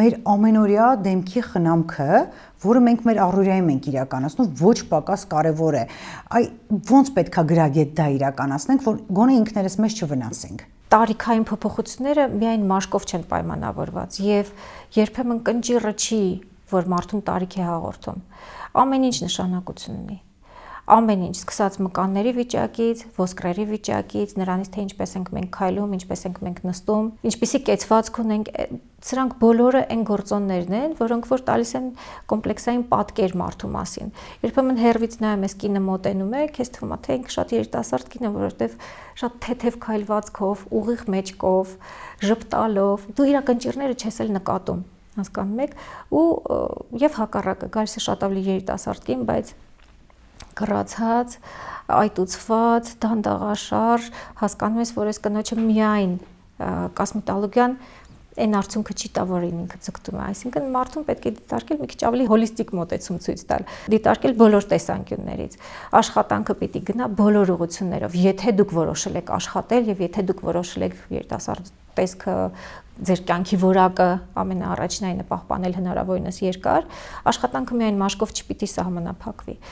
մեր ամենօրյա դեմքի խնամքը, որը մենք մեր առօրյայում ենք իրականացնում, ոչ պակաս կարևոր է։ Այ ոնց պետքա գրագետ դա իրականացնենք, որ գոնե ինքներս մեզ չվնասենք։ Տարիքային փոփոխությունները միայն մաշկով չեն պայմանավորված եւ երբեմն կնճիռը չի, որ մարդուն տարիք է հաղորդում։ Ամեն ինչ նշանակություն ունի։ Ամեն ինչ, սկսած մկանների վիճակից, ոսկրերի վիճակից, նրանից թե ինչպես ենք մենք քայլում, ինչպես ենք մենք նստում, ինչպիսի կեցվածք ունենք, սրանք բոլորը այն գործոններն են, որոնք որ տալիս են կոմպլեքսային պատկեր մարդու մասին։ Երբեմն հեռվից նայում ես կինը մոտենում է, քեզ թվում է թե ինքը շատ երիտասարդ կին է, որովհետև շատ թեթև քայլվածքով, ուղիղ մեջքով, ժպտալով, դու իր կնճիռները չես էլ նկատում, հասկանում եք, ու եւ հակառակը, գալիս է շատ ավելի երիտասարդ կին, բայց կռացած, այտուցված, դանդաղաշարժ, հասկանում ես, որ այս կնոջը միայն կոսմետոլոգիան այն արդյունքը չի տա, որին ինքը ձգտում է, այսինքն մարդուն պետք է դիտարկել մի քիչ ավելի հոլիստիկ մոտեցում ցույց տալ, դիտարկել բոլոր տեսանկյուններից, աշխատանքը պիտի գնա բոլոր ուղղություններով, եթե դուք որոշել եք աշխատել եւ եթե դուք որոշել եք երիտասարդ տեսքը ձեր կյանքի որակը ամենաառաջնայինը պահպանել հնարավորինս երկար, աշխատանքը միայն մաշկով չպիտի սահմանափակվի։